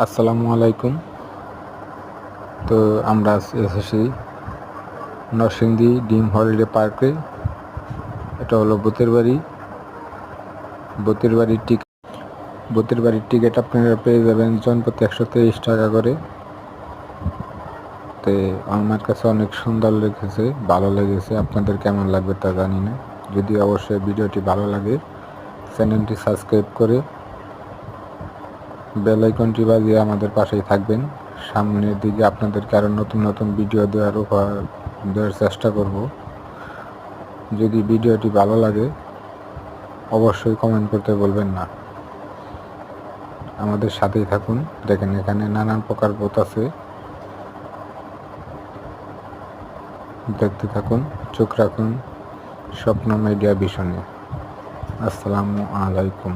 আসসালামু আলাইকুম। তো আমরা এসেছি নরসিংদী ডিম হলিডে পার্কে। এটা হলো ভূতের বাড়ির টিকিট আপনারা পেয়ে যাবেন জনপ্রতি 123 টাকা করে। তো আমার কাছে অনেক সুন্দর লেগেছে, ভালো লেগেছে। আপনাদের কেমন লাগবে তা জানি না। যদি অবশ্যই ভিডিওটি ভালো লাগে চ্যানেলটি সাবস্ক্রাইব করে বেল আইকনটি বাজিয়ে আমাদের পাশেই থাকবেন। সামনের দিকে আপনাদেরকে আরও নতুন নতুন ভিডিও দেওয়ার চেষ্টা করব। যদি ভিডিওটি ভালো লাগে অবশ্যই কমেন্ট করতে বলবেন না। আমাদের সাথেই থাকুন। দেখেন এখানে নানান প্রকার ভূত আছে, দেখতে থাকুন, চোখ রাখুন স্বপ্ন মিডিয়া ভিশনে। আসসালামু আলাইকুম।